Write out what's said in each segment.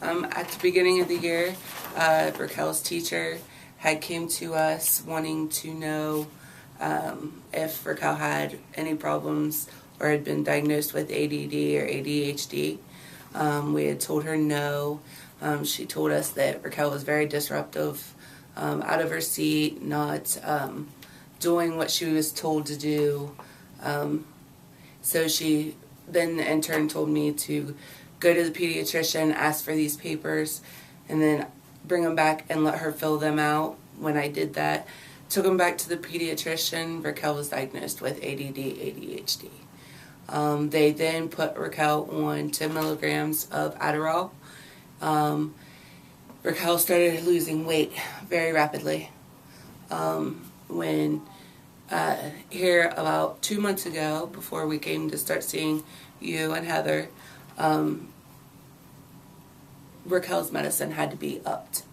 At the beginning of the year, Raquel's teacher had came to us wanting to know if Raquel had any problems or had been diagnosed with ADD or ADHD. We had told her no. She told us that Raquel was very disruptive, out of her seat, not doing what she was told to do. So she then in turn told me to go to the pediatrician, ask for these papers, and then bring them back and let her fill them out. When I did that, took them back to the pediatrician, Raquel was diagnosed with ADD, ADHD. They then put Raquel on 10 milligrams of Adderall. Raquel started losing weight very rapidly. When here about 2 months ago, before we came to start seeing you and Heather, Raquel's medicine had to be upped.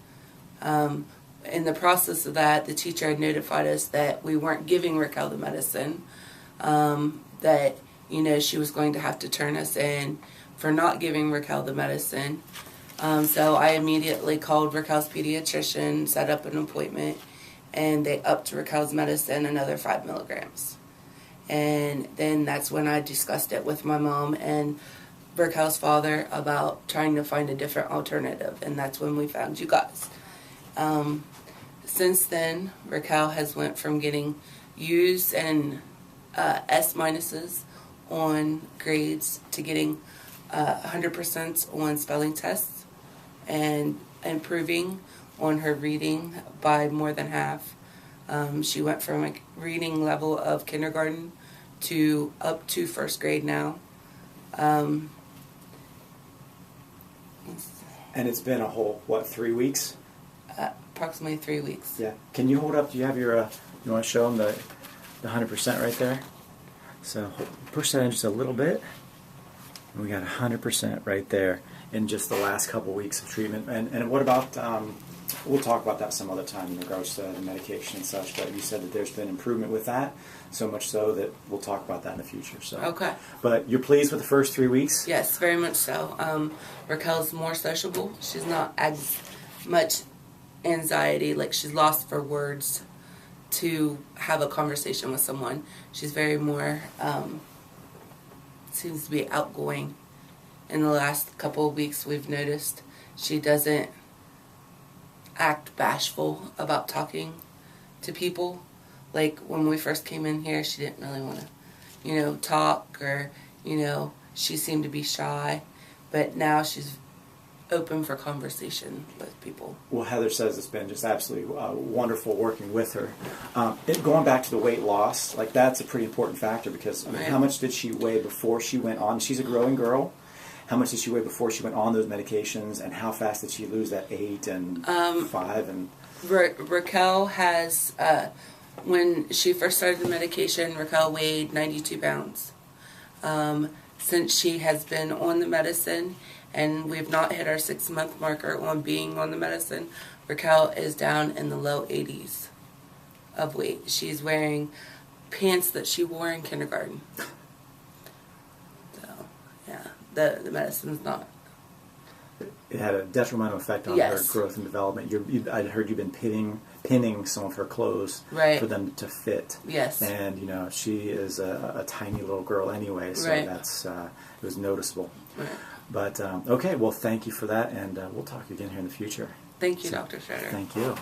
In the process of that, the teacher had notified us that we weren't giving Raquel the medicine, that she was going to have to turn us in for not giving Raquel the medicine. So I immediately called Raquel's pediatrician, set up an appointment, and they upped Raquel's medicine another 5 milligrams. And then that's when I discussed it with my mom and Raquel's father about trying to find a different alternative, and that's when we found you guys. Since then, Raquel has went from getting U's and S minuses on grades to getting 100% on spelling tests and improving on her reading by more than half. She went from a reading level of kindergarten to up to first grade now. And it's been a whole, 3 weeks? Approximately 3 weeks. Yeah. Can you hold up, do you have your, you want to show them the 100% right there? So push that in just a little bit. And we got 100% right there in just the last couple weeks of treatment. And what about, we'll talk about that some other time in regards to the medication and such, but you said that there's been improvement with that, so much so that we'll talk about that in the future. So. Okay. But you're pleased with the first 3 weeks? Yes, very much so. Raquel's more sociable. She's not as much anxiety, like she's lost for words to have a conversation with someone. She's very more, seems to be outgoing. In the last couple of weeks we've noticed she doesn't act bashful about talking to people. Like when we first came in here, she didn't really want to, talk, or, she seemed to be shy. But now she's open for conversation with people. Well, Heather says it's been just absolutely wonderful working with her. Going back to the weight loss, that's a pretty important factor because how much did she weigh before she went on? She's a growing girl. How much did she weigh before she went on those medications, and how fast did she lose that 8 and 5? And Raquel has, when she first started the medication, Raquel weighed 92 pounds. Since she has been on the medicine, and we've not hit our 6-month marker on being on the medicine, Raquel is down in the low 80s of weight. She's wearing pants that she wore in kindergarten. So, yeah, the medicine's not. It had a detrimental effect on her growth and development. I heard you've been pinning some of her clothes for them to fit. Yes. And, she is a tiny little girl anyway, so that's it was noticeable. Right. But, okay, well, thank you for that, and we'll talk again here in the future. Thank you, Dr. Schroeder. Thank you.